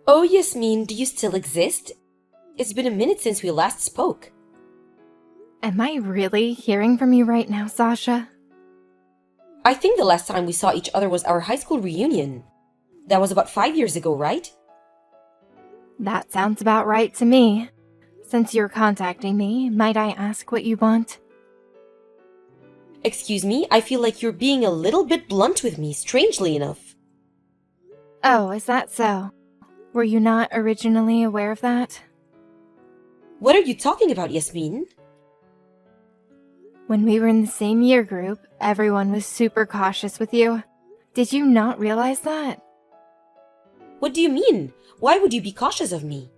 Oh, Yasmin, do you still exist? It's been a minute since we last spoke. Am I really hearing from you right now, Sasha? I think the last time we saw each other was our high school reunion. That was about 5 years ago, right? That sounds about right to me. Since you're contacting me, might I ask what you want? Excuse me, I feel like you're being a little bit blunt with me, strangely enough. Oh, is that so? Were you not originally aware of that? What are you talking about, Yasmin? When we were in the same year group, everyone was super cautious with you. Did you not realize that? What do you mean? Why would you be cautious of me?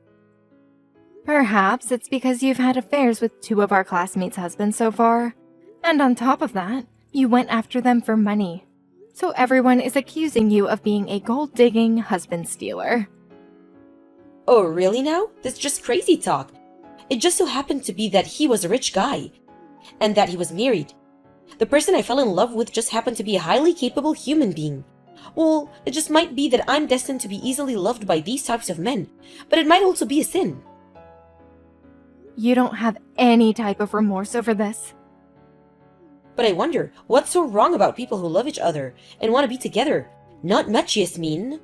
Perhaps it's because you've had affairs with 2 of our classmates' husbands so far. And on top of that, you went after them for money. So everyone is accusing you of being a gold-digging husband stealer. Oh, really now? That's just crazy talk. It just so happened to be that he was a rich guy. And that he was married. The person I fell in love with just happened to be a highly capable human being. Well, it just might be that I'm destined to be easily loved by these types of men, but it might also be a sin. You don't have any type of remorse over this. But I wonder, what's so wrong about people who love each other and want to be together? Not much, Yasmin.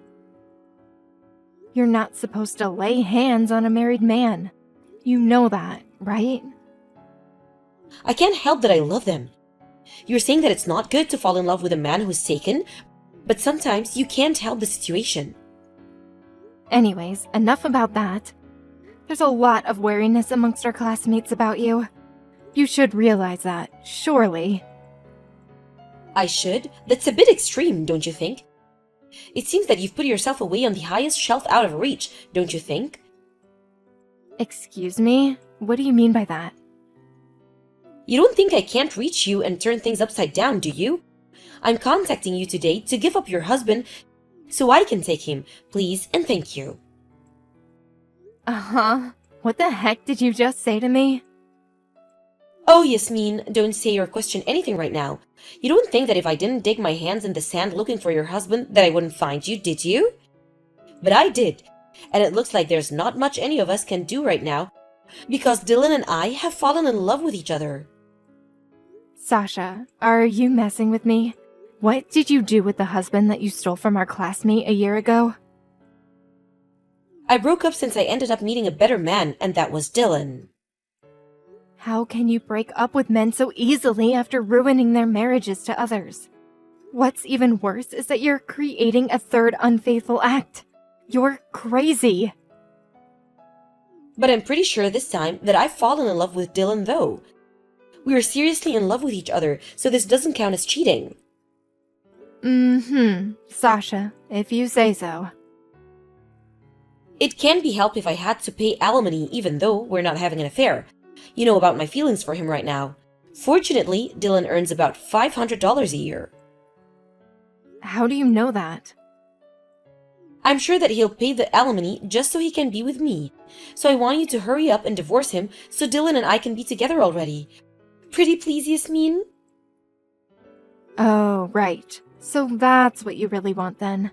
You're not supposed to lay hands on a married man. You know that, right? I can't help that I love them. You're saying that it's not good to fall in love with a man who's taken, but sometimes you can't help the situation. Anyways, enough about that. There's a lot of wariness amongst our classmates about you. You should realize that, surely. I should? That's a bit extreme, don't you think? It seems that you've put yourself away on the highest shelf out of reach, don't you think? Excuse me? What do you mean by that? You don't think I can't reach you and turn things upside down, do you? I'm contacting you today to give up your husband so I can take him, please and thank you. Uh-huh. What the heck did you just say to me? Oh, Yasmin, don't say or question anything right now. You don't think that if I didn't dig my hands in the sand looking for your husband that I wouldn't find you, did you? But I did, and it looks like there's not much any of us can do right now because Dylan and I have fallen in love with each other. Sasha, are you messing with me? What did you do with the husband that you stole from our classmate a year ago? I broke up since I ended up meeting a better man, and that was Dylan. How can you break up with men so easily after ruining their marriages to others? What's even worse is that you're creating a third unfaithful act. You're crazy. But I'm pretty sure this time that I've fallen in love with Dylan though. We are seriously in love with each other, so this doesn't count as cheating. Sasha, if you say so. It can't be helped if I had to pay alimony even though we're not having an affair. You know about my feelings for him right now. Fortunately, Dylan earns about $500 a year. How do you know that? I'm sure that he'll pay the alimony just so he can be with me. So I want you to hurry up and divorce him so Dylan and I can be together already. Pretty please, Yasmin? Oh, right. So that's what you really want then.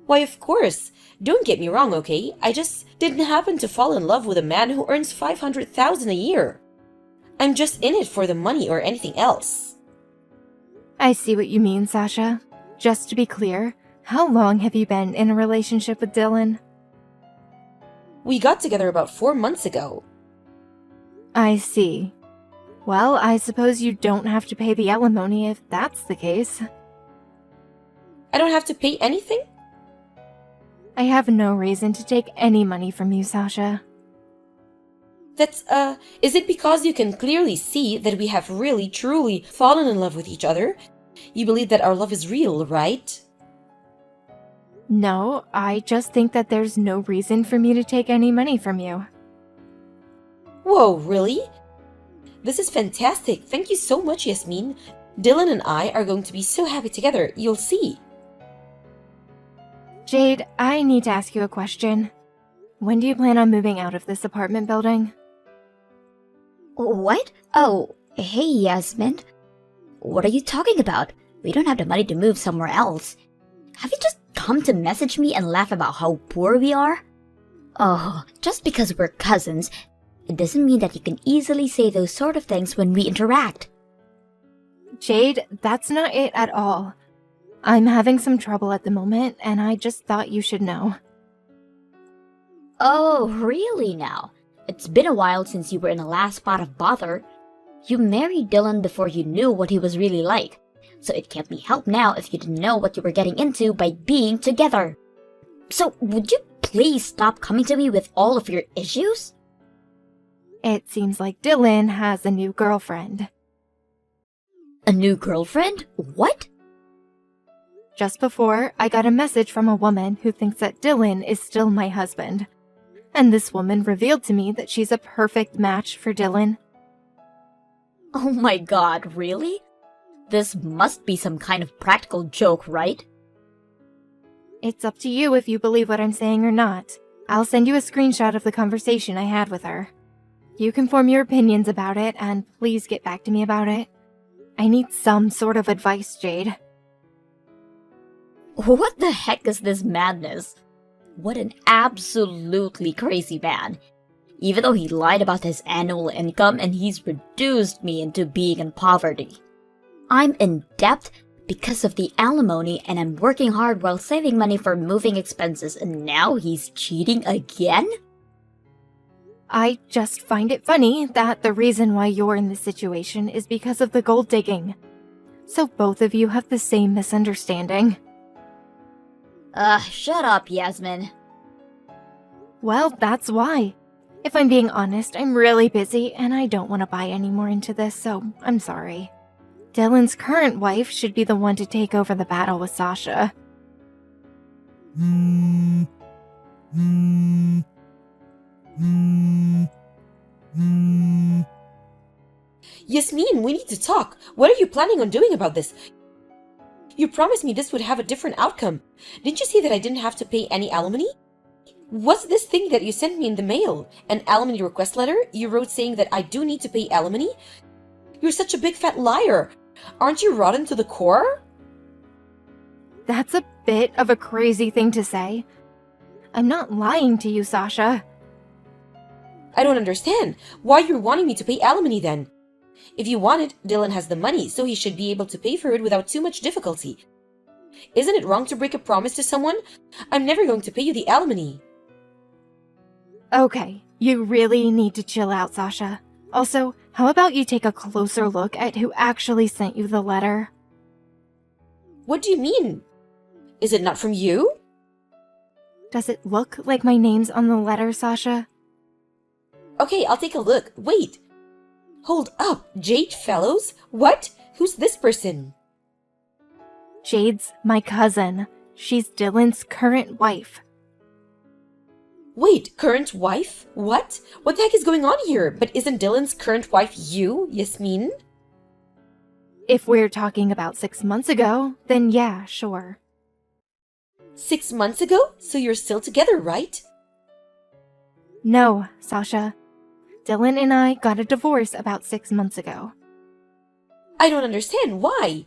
Why, of course. Don't get me wrong, okay? I just didn't happen to fall in love with a man who earns $500,000 a year. I'm just in it for the money or anything else. I see what you mean, Sasha. Just to be clear, how long have you been in a relationship with Dylan? We got together about 4 months ago. I see. Well, I suppose you don't have to pay the alimony if that's the case. I don't have to pay anything? I have no reason to take any money from you, Sasha. Is it because you can clearly see that we have really, truly fallen in love with each other? You believe that our love is real, right? No, I just think that there's no reason for me to take any money from you. Whoa, really? This is fantastic. Thank you so much, Yasmin. Dylan and I are going to be so happy together. You'll see. Jade, I need to ask you a question. When do you plan on moving out of this apartment building? What? Oh, hey, Yasmin. What are you talking about? We don't have the money to move somewhere else. Have you just come to message me and laugh about how poor we are? Oh, just because we're cousins, it doesn't mean that you can easily say those sort of things when we interact. Jade, that's not it at all. I'm having some trouble at the moment, and I just thought you should know. Oh, really now? It's been a while since you were in the last spot of bother. You married Dylan before you knew what he was really like, so it can't be helped now if you didn't know what you were getting into by being together. So, would you please stop coming to me with all of your issues? It seems like Dylan has a new girlfriend. A new girlfriend? What? Just before, I got a message from a woman who thinks that Dylan is still my husband. And this woman revealed to me that she's a perfect match for Dylan. Oh my god, really? This must be some kind of practical joke, right? It's up to you if you believe what I'm saying or not. I'll send you a screenshot of the conversation I had with her. You can form your opinions about it, and please get back to me about it. I need some sort of advice, Jade. What the heck is this madness? What an absolutely crazy man. Even though he lied about his annual income and he's reduced me into being in poverty. I'm in debt because of the alimony and I'm working hard while saving money for moving expenses and now he's cheating again? I just find it funny that the reason why you're in this situation is because of the gold digging. So both of you have the same misunderstanding. Shut up, Yasmin. Well, that's why. If I'm being honest, I'm really busy and I don't want to buy any more into this, so I'm sorry. Dylan's current wife should be the one to take over the battle with Sasha. Yasmin, we need to talk. What are you planning on doing about this? You promised me this would have a different outcome. Didn't you say that I didn't have to pay any alimony? What's this thing that you sent me in the mail? An alimony request letter you wrote saying that I do need to pay alimony? You're such a big fat liar. Aren't you rotten to the core? That's a bit of a crazy thing to say. I'm not lying to you, Sasha. I don't understand. Why you're wanting me to pay alimony then? If you want it, Dylan has the money, so he should be able to pay for it without too much difficulty. Isn't it wrong to break a promise to someone? I'm never going to pay you the alimony. Okay, you really need to chill out, Sasha. Also, how about you take a closer look at who actually sent you the letter? What do you mean? Is it not from you? Does it look like my name's on the letter, Sasha? Okay, I'll take a look. Wait. Hold up. Jade Fellows? What? Who's this person? Jade's my cousin. She's Dylan's current wife. Wait, current wife? What? What the heck is going on here? But isn't Dylan's current wife you, Yasmin? If we're talking about 6 months ago, then yeah, sure. 6 months ago? So you're still together, right? No, Sasha. Dylan and I got a divorce about 6 months ago. I don't understand. Why?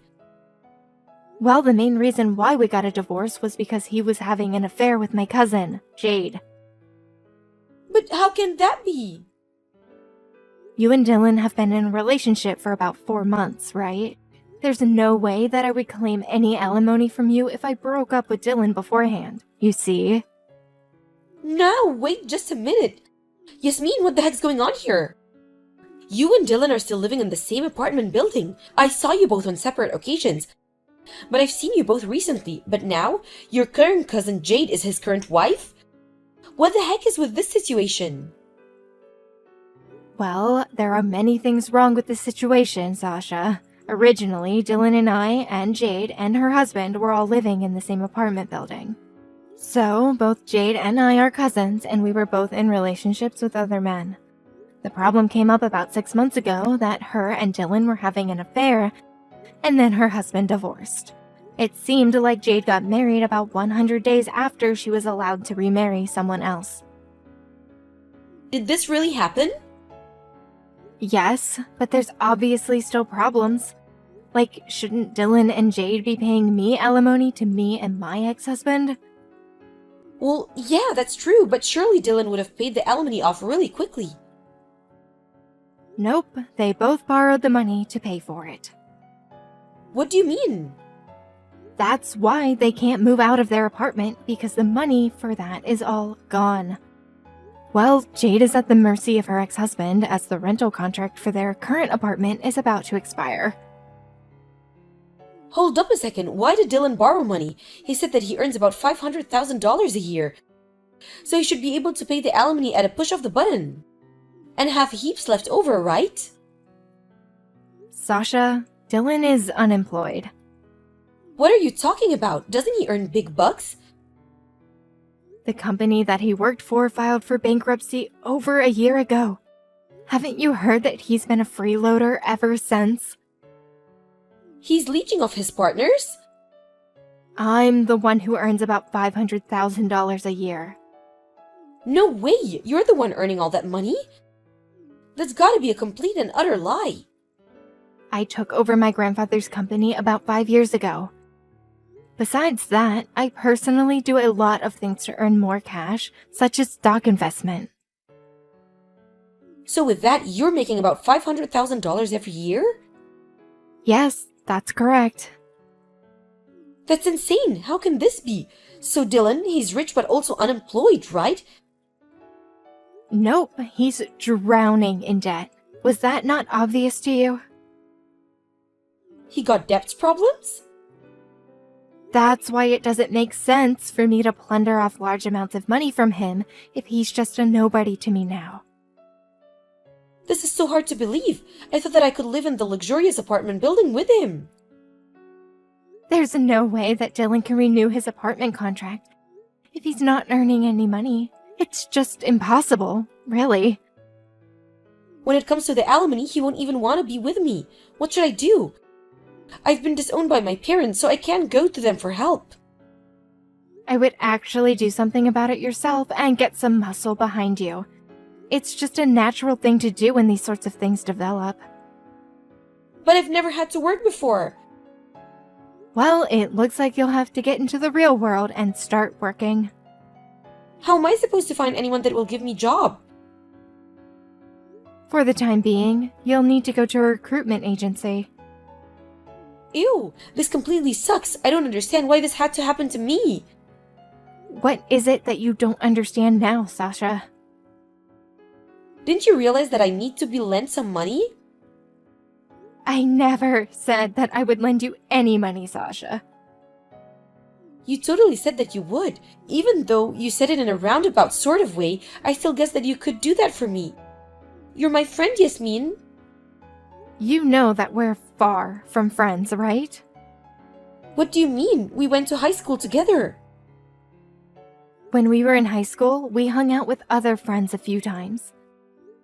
Well, the main reason why we got a divorce was because he was having an affair with my cousin, Jade. But how can that be? You and Dylan have been in a relationship for about 4 months, right? There's no way that I would claim any alimony from you if I broke up with Dylan beforehand, you see? No, wait just a minute. Yasmin, what the heck's going on here? You and Dylan are still living in the same apartment building. I saw you both on separate occasions. But I've seen you both recently. But now, your current cousin Jade is his current wife? What the heck is with this situation? Well, there are many things wrong with this situation, Sasha. Originally, Dylan and I, and Jade, and her husband were all living in the same apartment building. So, both Jade and I are cousins, and we were both in relationships with other men. The problem came up about 6 months ago that her and Dylan were having an affair, and then her husband divorced. It seemed like Jade got married about 100 days after she was allowed to remarry someone else. Did this really happen? Yes, but there's obviously still problems. Like, shouldn't Dylan and Jade be paying me alimony to me and my ex-husband? Well, yeah, that's true, but surely Dylan would have paid the alimony off really quickly. Nope, they both borrowed the money to pay for it. What do you mean? That's why they can't move out of their apartment, because the money for that is all gone. Well, Jade is at the mercy of her ex-husband as the rental contract for their current apartment is about to expire. Hold up a second, why did Dylan borrow money? He said that he earns about $500,000 a year. So he should be able to pay the alimony at a push of the button. And have heaps left over, right? Sasha, Dylan is unemployed. What are you talking about? Doesn't he earn big bucks? The company that he worked for filed for bankruptcy over a year ago. Haven't you heard that he's been a freeloader ever since? He's leeching off his partners? I'm the one who earns about $500,000 a year. No way! You're the one earning all that money? That's gotta be a complete and utter lie. I took over my grandfather's company about 5 years ago. Besides that, I personally do a lot of things to earn more cash, such as stock investment. So with that, you're making about $500,000 every year? Yes, that's correct. That's insane! How can this be? So Dylan, he's rich but also unemployed, right? Nope, he's drowning in debt. Was that not obvious to you? He got debts problems? That's why it doesn't make sense for me to plunder off large amounts of money from him if he's just a nobody to me now. This is so hard to believe. I thought that I could live in the luxurious apartment building with him. There's no way that Dylan can renew his apartment contract if he's not earning any money. It's just impossible, really. When it comes to the alimony, he won't even want to be with me. What should I do? I've been disowned by my parents, so I can't go to them for help. I would actually do something about it yourself and get some muscle behind you. It's just a natural thing to do when these sorts of things develop. But I've never had to work before. Well, it looks like you'll have to get into the real world and start working. How am I supposed to find anyone that will give me a job? For the time being, you'll need to go to a recruitment agency. Ew, this completely sucks. I don't understand why this had to happen to me. What is it that you don't understand now, Sasha? Didn't you realize that I need to be lent some money? I never said that I would lend you any money, Sasha. You totally said that you would. Even though you said it in a roundabout sort of way, I still guess that you could do that for me. You're my friend, Yasmin. You know that we're far from friends, right? What do you mean? We went to high school together. When we were in high school, we hung out with other friends a few times.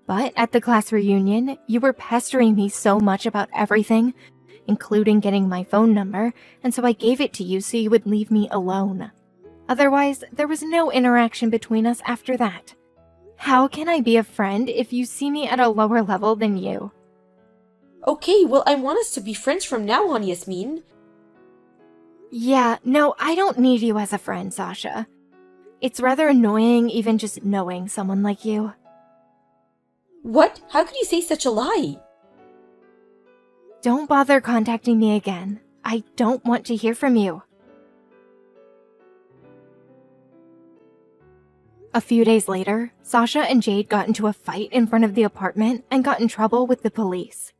But at the class reunion, you were pestering me so much about everything, including getting my phone number, and so I gave it to you so you would leave me alone. Otherwise, there was no interaction between us after that. How can I be a friend if you see me at a lower level than you? Okay, well, I want us to be friends from now on, Yasmin. Yeah, no, I don't need you as a friend, Sasha. It's rather annoying even just knowing someone like you. What? How could you say such a lie? Don't bother contacting me again. I don't want to hear from you. A few days later, Sasha and Jade got into a fight in front of the apartment and got in trouble with the police.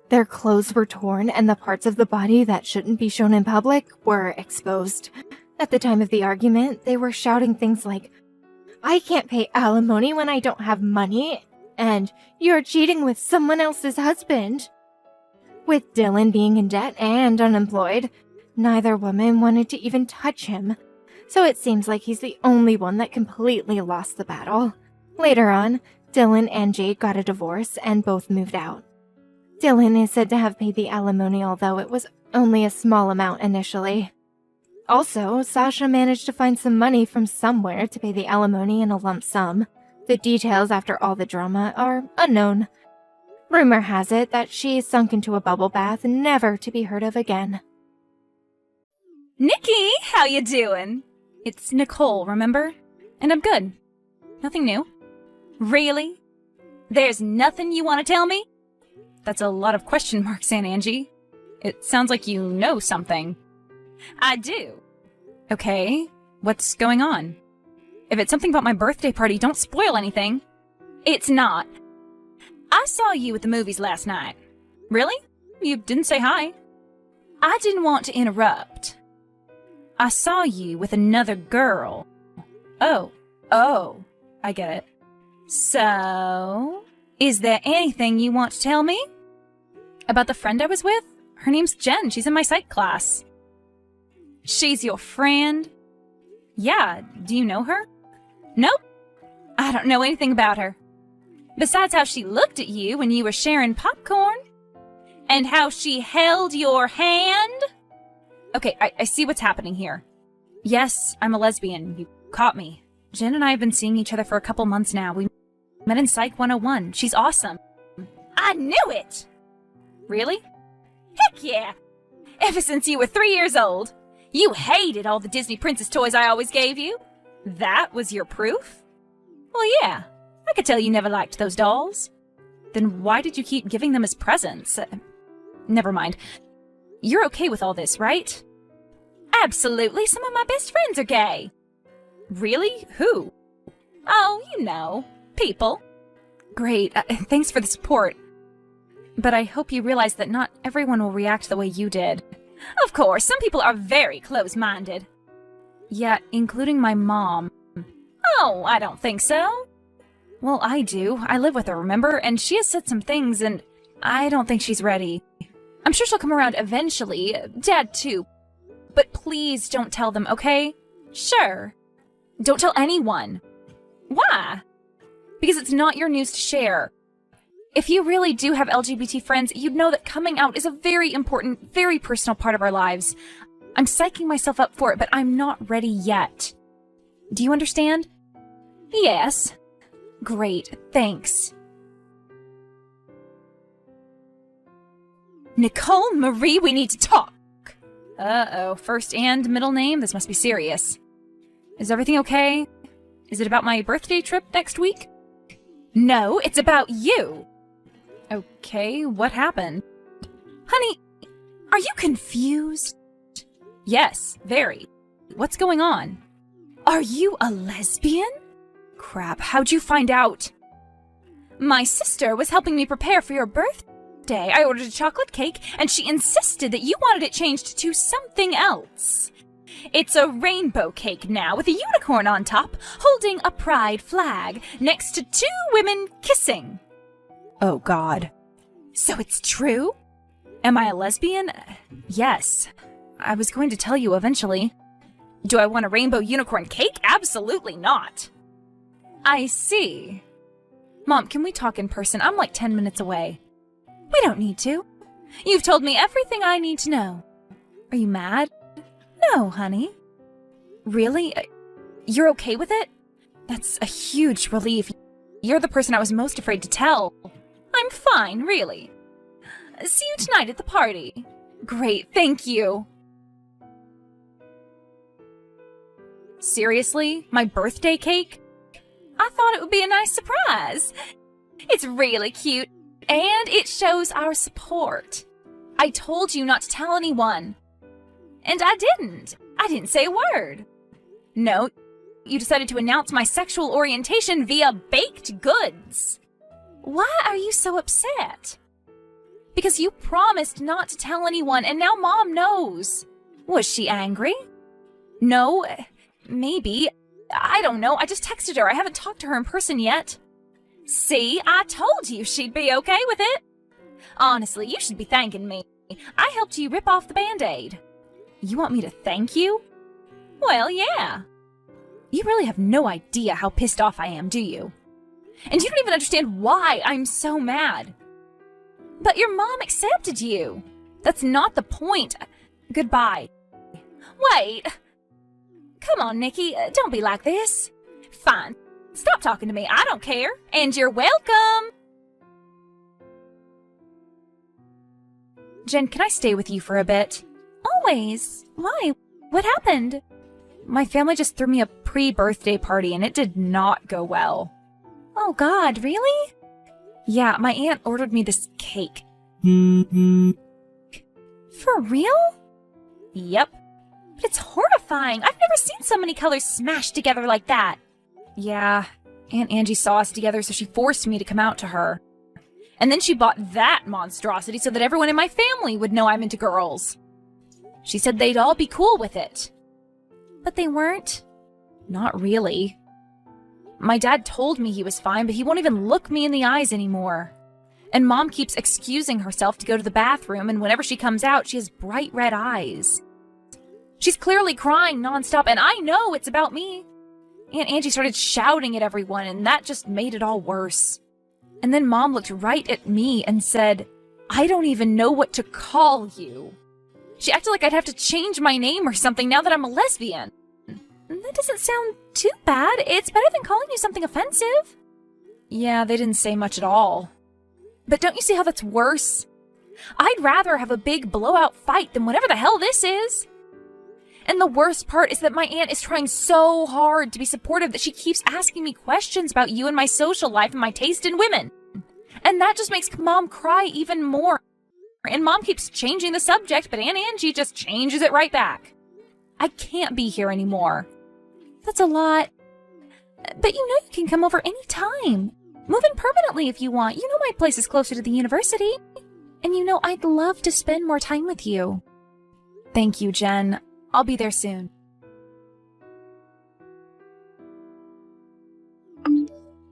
Their clothes were torn and the parts of the body that shouldn't be shown in public were exposed. At the time of the argument, they were shouting things like, "I can't pay alimony when I don't have money," and "You're cheating with someone else's husband." With Dylan being in debt and unemployed, neither woman wanted to even touch him, so it seems like he's the only one that completely lost the battle. Later on, Dylan and Jade got a divorce and both moved out. Dylan is said to have paid the alimony, although it was only a small amount initially. Also, Sasha managed to find some money from somewhere to pay the alimony in a lump sum. The details after all the drama are unknown. Rumor has it that she's sunk into a bubble bath, never to be heard of again. Nikki, how you doing? It's Nicole, remember? And I'm good. Nothing new. Really? There's nothing you want to tell me? That's a lot of question marks, Aunt Angie. It sounds like you know something. I do. Okay, what's going on? If it's something about my birthday party, don't spoil anything. It's not. I saw you at the movies last night. Really? You didn't say hi. I didn't want to interrupt. I saw you with another girl. Oh, I get it. So, is there anything you want to tell me? About the friend I was with? Her name's Jen. She's in my psych class. She's your friend? Yeah, do you know her? Nope. I don't know anything about her. Besides how she looked at you when you were sharing popcorn. And how she held your hand. Okay, I see what's happening here. Yes, I'm a lesbian. You caught me. Jen and I have been seeing each other for a couple months now. We met in Psych 101. She's awesome. I knew it! Really? Heck yeah! Ever since you were 3 years old. You hated all the Disney princess toys I always gave you. That was your proof? Well, yeah. I could tell you never liked those dolls. Then why did you keep giving them as presents? Never mind. You're okay with all this, right? Absolutely. Some of my best friends are gay. Really? Who? Oh, you know. People. Great. Thanks for the support. But I hope you realize that not everyone will react the way you did. Of course, some people are very close-minded. Yeah, including my mom. Oh, I don't think so. Well, I do. I live with her, remember? And she has said some things, and I don't think she's ready. I'm sure she'll come around eventually. Dad, too. But please don't tell them, okay? Sure. Don't tell anyone. Why? Because it's not your news to share. If you really do have LGBT friends, you'd know that coming out is a very important, very personal part of our lives. I'm psyching myself up for it, but I'm not ready yet. Do you understand? Yes. Great, thanks. Nicole Marie, we need to talk. Uh-oh, first and middle name? This must be serious. Is everything okay? Is it about my birthday trip next week? No, it's about you. Okay, what happened? Honey, are you confused? Yes, very. What's going on? Are you a lesbian? Crap, how'd you find out? My sister was helping me prepare for your birthday. I ordered a chocolate cake, and she insisted that you wanted it changed to something else. It's a rainbow cake now with a unicorn on top, holding a pride flag, next to 2 women kissing. Oh, God. So it's true? Am I a lesbian? Yes. I was going to tell you eventually. Do I want a rainbow unicorn cake? Absolutely not. I see. Mom, can we talk in person? I'm like 10 minutes away. We don't need to. You've told me everything I need to know. Are you mad? No, honey. Really? You're okay with it? That's a huge relief. You're the person I was most afraid to tell. I'm fine, really. See you tonight at the party. Great, thank you. Seriously? My birthday cake? I thought it would be a nice surprise. It's really cute, and it shows our support. I told you not to tell anyone. And I didn't. I didn't say a word. No, you decided to announce my sexual orientation via baked goods. Why are you so upset? Because you promised not to tell anyone, and now Mom knows. Was she angry? No, maybe. I don't know. I just texted her. I haven't talked to her in person yet. See, I told you she'd be okay with it. Honestly, you should be thanking me. I helped you rip off the Band-Aid. You want me to thank you? Well, yeah. You really have no idea how pissed off I am, do you? And you don't even understand why I'm so mad. But your mom accepted you. That's not the point. Goodbye. Wait. Come on, Nikki. Don't be like this. Fine. Stop talking to me. I don't care. And you're welcome. Jen, can I stay with you for a bit? Always. Why? What happened? My family just threw me a pre-birthday party and it did not go well. Oh God, really? Yeah, my aunt ordered me this cake. For real? Yep. But it's horrifying. I've never seen so many colors smashed together like that. Yeah, Aunt Angie saw us together, so she forced me to come out to her. And then she bought that monstrosity so that everyone in my family would know I'm into girls. She said they'd all be cool with it. But they weren't? Not really. My dad told me he was fine, but he won't even look me in the eyes anymore. And Mom keeps excusing herself to go to the bathroom, and whenever she comes out, she has bright red eyes. She's clearly crying nonstop, and I know it's about me. Aunt Angie started shouting at everyone, and that just made it all worse. And then Mom looked right at me and said, "I don't even know what to call you." She acted like I'd have to change my name or something now that I'm a lesbian. That doesn't sound too bad. It's better than calling you something offensive. Yeah, they didn't say much at all. But don't you see how that's worse? I'd rather have a big blowout fight than whatever the hell this is. And the worst part is that my aunt is trying so hard to be supportive that she keeps asking me questions about you and my social life and my taste in women. And that just makes Mom cry even more. And Mom keeps changing the subject, but Aunt Angie just changes it right back. I can't be here anymore. That's a lot. But you know you can come over any time. Move in permanently if you want. You know my place is closer to the university. And you know I'd love to spend more time with you. Thank you, Jen. I'll be there soon.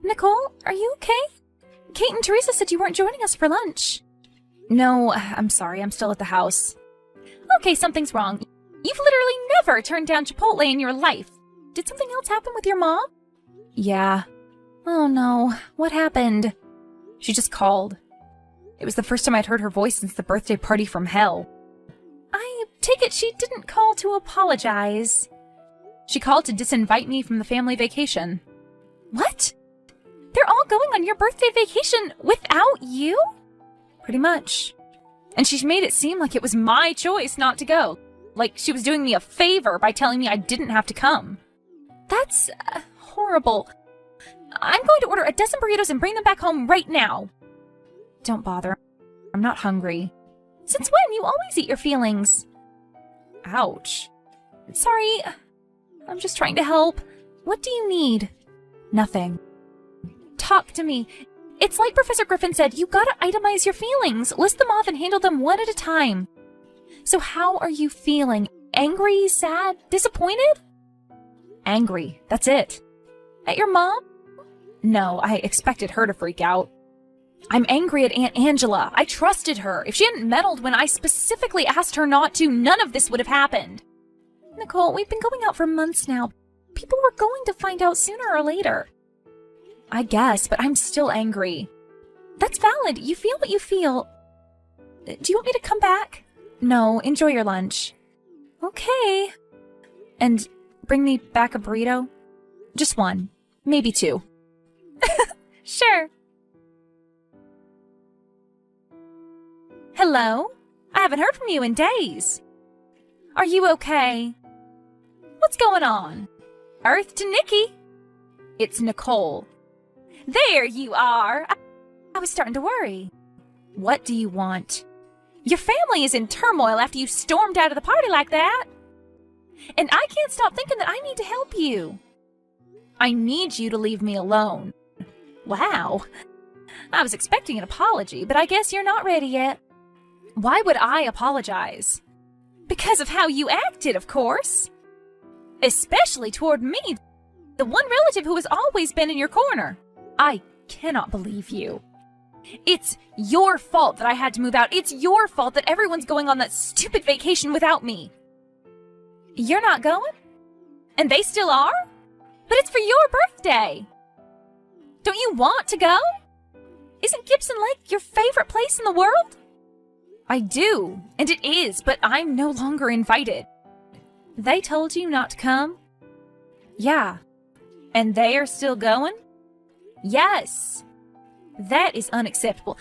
Nicole, are you okay? Kate and Teresa said you weren't joining us for lunch. No, I'm sorry. I'm still at the house. Okay, something's wrong. You've literally never turned down Chipotle in your life. Did something else happen with your mom? Yeah. Oh no. What happened? She just called. It was the first time I'd heard her voice since the birthday party from hell. I take it she didn't call to apologize. She called to disinvite me from the family vacation. What? They're all going on your birthday vacation without you? Pretty much. And she made it seem like it was my choice not to go. Like she was doing me a favor by telling me I didn't have to come. That's horrible. I'm going to order a dozen burritos and bring them back home right now. Don't bother. I'm not hungry. Since when? You always eat your feelings. Ouch. Sorry. I'm just trying to help. What do you need? Nothing. Talk to me. It's like Professor Griffin said, you gotta itemize your feelings. List them off and handle them one at a time. So how are you feeling? Angry, sad, disappointed? Angry. That's it. At your mom? No, I expected her to freak out. I'm angry at Aunt Angela. I trusted her. If she hadn't meddled when I specifically asked her not to, none of this would have happened. Nicole, we've been going out for months now. People were going to find out sooner or later. I guess, but I'm still angry. That's valid. You feel what you feel. Do you want me to come back? No, enjoy your lunch. Okay. And bring me back a burrito? Just one. Maybe two. Sure. Hello? I haven't heard from you in days. Are you okay? What's going on? Earth to Nikki. It's Nicole. There you are. I was starting to worry. What do you want? Your family is in turmoil after you stormed out of the party like that. And I can't stop thinking that I need to help you. I need you to leave me alone. Wow. I was expecting an apology, but I guess you're not ready yet. Why would I apologize? Because of how you acted, of course. Especially toward me, the one relative who has always been in your corner. I cannot believe you. It's your fault that I had to move out. It's your fault that everyone's going on that stupid vacation without me. You're not going? And they still are? But it's for your birthday. Don't you want to go? Isn't Gibson Lake your favorite place in the world? I do, and it is, but I'm no longer invited. They told you not to come? Yeah. And they are still going? Yes. That is unacceptable.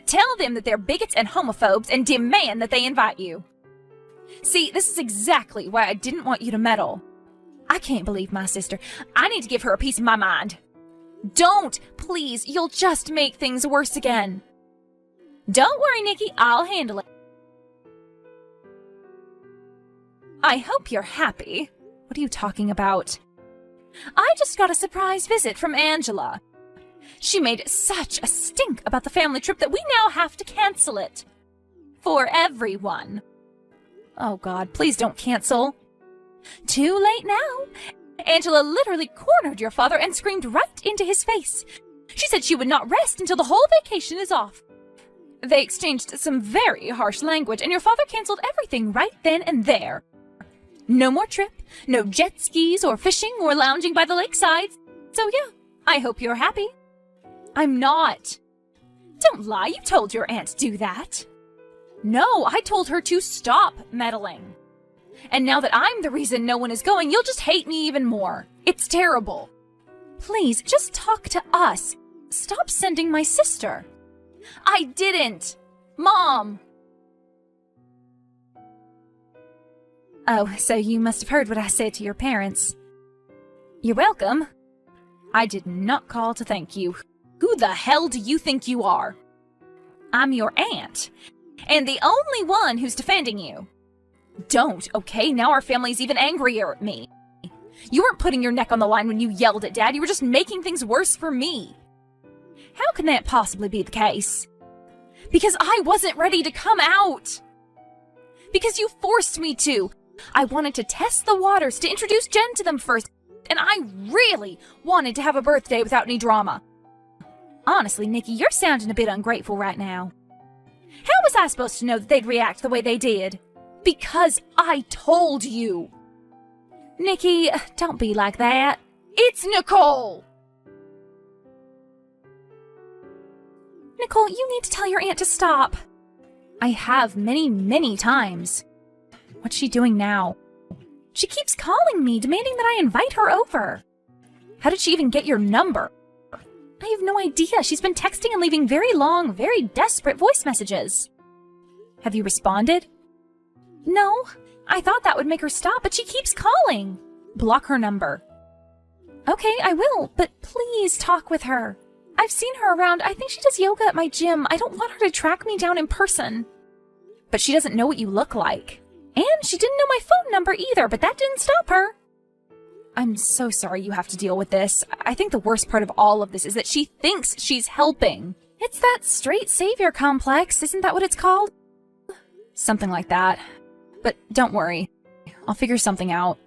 Tell them that they're bigots and homophobes and demand that they invite you. See, this is exactly why I didn't want you to meddle. I can't believe my sister. I need to give her a piece of my mind. Don't, please. You'll just make things worse again. Don't worry, Nikki. I'll handle it. I hope you're happy. What are you talking about? I just got a surprise visit from Angela. She made such a stink about the family trip that we now have to cancel it. For everyone. Oh God, please don't cancel. Too late now. Angela literally cornered your father and screamed right into his face. She said she would not rest until the whole vacation is off. They exchanged some very harsh language, and your father canceled everything right then and there. No more trip, no jet skis or fishing or lounging by the lakeside. So yeah, I hope you're happy. I'm not. Don't lie, you told your aunt to do that. No, I told her to stop meddling. And now that I'm the reason no one is going, you'll just hate me even more. It's terrible. Please, just talk to us. Stop sending my sister. I didn't. Mom! Oh, so you must have heard what I said to your parents. You're welcome. I did not call to thank you. Who the hell do you think you are? I'm your aunt, and the only one who's defending you. Don't, okay? Now our family's even angrier at me. You weren't putting your neck on the line when you yelled at Dad. You were just making things worse for me. How can that possibly be the case? Because I wasn't ready to come out. Because you forced me to. I wanted to test the waters, to introduce Jen to them first, and I really wanted to have a birthday without any drama. Honestly, Nikki, you're sounding a bit ungrateful right now. How was I supposed to know that they'd react the way they did? Because I told you. Nikki, don't be like that. It's Nicole! Nicole, you need to tell your aunt to stop. I have many, many times. What's she doing now? She keeps calling me, demanding that I invite her over. How did she even get your number? I have no idea. She's been texting and leaving very long, very desperate voice messages. Have you responded? No. I thought that would make her stop, but she keeps calling. Block her number. Okay, I will, but please talk with her. I've seen her around. I think she does yoga at my gym. I don't want her to track me down in person. But she doesn't know what you look like. And she didn't know my phone number either, but that didn't stop her. I'm so sorry you have to deal with this. I think the worst part of all of this is that she thinks she's helping. It's that straight savior complex, isn't that what it's called? Something like that. But don't worry. I'll figure something out.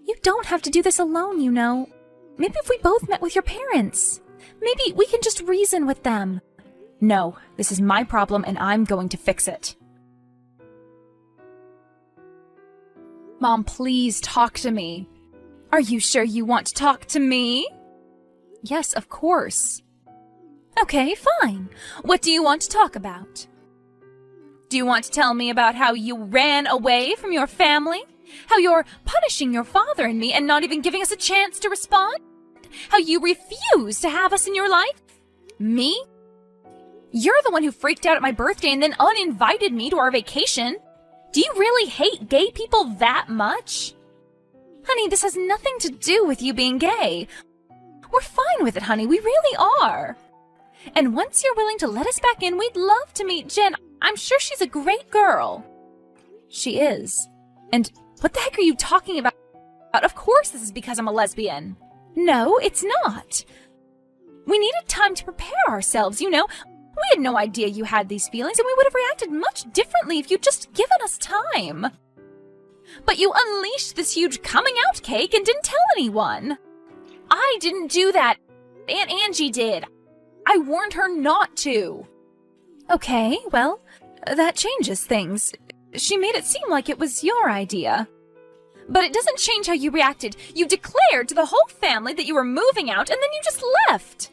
You don't have to do this alone, you know. Maybe if we both met with your parents. Maybe we can just reason with them. No, this is my problem and I'm going to fix it. Mom, please talk to me. Are you sure you want to talk to me? Yes, of course. Okay, fine. What do you want to talk about? Do you want to tell me about how you ran away from your family? How you're punishing your father and me and not even giving us a chance to respond? How you refuse to have us in your life? Me? You're the one who freaked out at my birthday and then uninvited me to our vacation. Do you really hate gay people that much? Honey, this has nothing to do with you being gay. We're fine with it, honey. We really are. And once you're willing to let us back in, we'd love to meet Jen. I'm sure she's a great girl. She is. And what the heck are you talking about? Of course this is because I'm a lesbian. No, it's not. We needed time to prepare ourselves, you know. We had no idea you had these feelings, and we would have reacted much differently if you'd just given us time. But you unleashed this huge coming out cake and didn't tell anyone. I didn't do that. Aunt Angie did. I warned her not to. Okay, well, that changes things. She made it seem like it was your idea. But it doesn't change how you reacted. You declared to the whole family that you were moving out, and then you just left.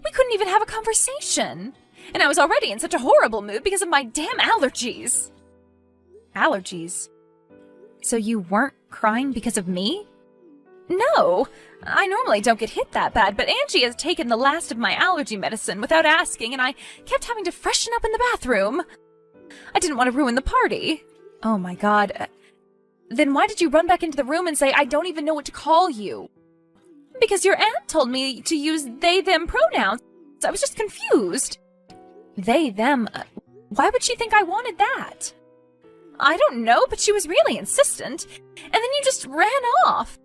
We couldn't even have a conversation. And I was already in such a horrible mood because of my damn allergies. Allergies? So you weren't crying because of me? No, I normally don't get hit that bad, but Angie has taken the last of my allergy medicine without asking, and I kept having to freshen up in the bathroom. I didn't want to ruin the party. Oh my god. Then why did you run back into the room and say, I don't even know what to call you? Because your aunt told me to use they, them pronouns. I was just confused. They, them. Why would she think I wanted that? I don't know, but she was really insistent. And then you just ran off.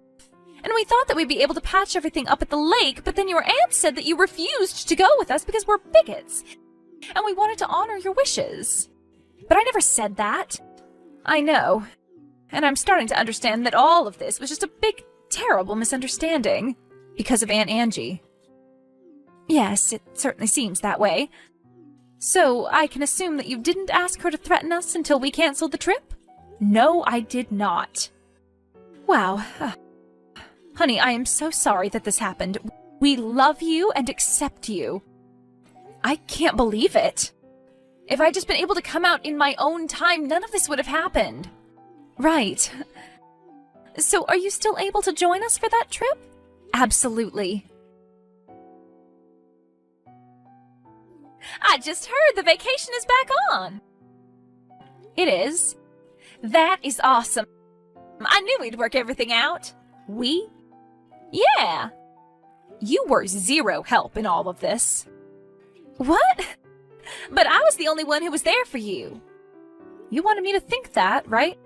And we thought that we'd be able to patch everything up at the lake, but then your aunt said that you refused to go with us because we're bigots. And we wanted to honor your wishes. But I never said that. I know. And I'm starting to understand that all of this was just a big, terrible misunderstanding. Because of Aunt Angie. Yes, it certainly seems that way. So, I can assume that you didn't ask her to threaten us until we canceled the trip? No, I did not. Wow. Honey, I am so sorry that this happened. We love you and accept you. I can't believe it. If I'd just been able to come out in my own time, none of this would have happened. Right. So, are you still able to join us for that trip? Absolutely. I just heard the vacation is back on. It is. That is awesome. I knew we'd work everything out. We? Yeah. You were zero help in all of this. What? But I was the only one who was there for you. You wanted me to think that, right?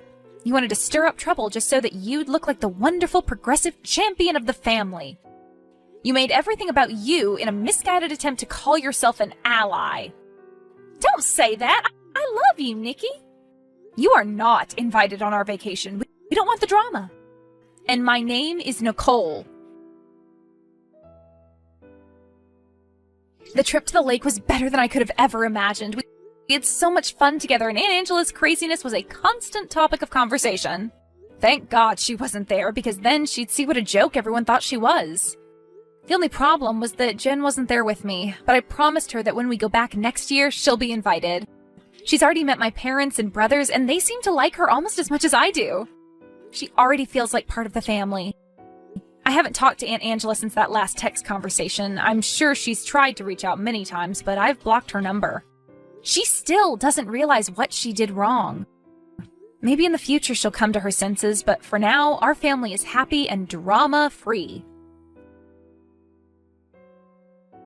You wanted to stir up trouble just so that you'd look like the wonderful progressive champion of the family. You made everything about you in a misguided attempt to call yourself an ally. Don't say that. I love you, Nikki. You are not invited on our vacation. We don't want the drama. And my name is Nicole. The trip to the lake was better than I could have ever imagined. We had so much fun together, and Aunt Angela's craziness was a constant topic of conversation. Thank God she wasn't there, because then she'd see what a joke everyone thought she was. The only problem was that Jen wasn't there with me, but I promised her that when we go back next year, she'll be invited. She's already met my parents and brothers, and they seem to like her almost as much as I do. She already feels like part of the family. I haven't talked to Aunt Angela since that last text conversation. I'm sure she's tried to reach out many times, but I've blocked her number. She still doesn't realize what she did wrong. Maybe in the future she'll come to her senses, but for now, our family is happy and drama-free.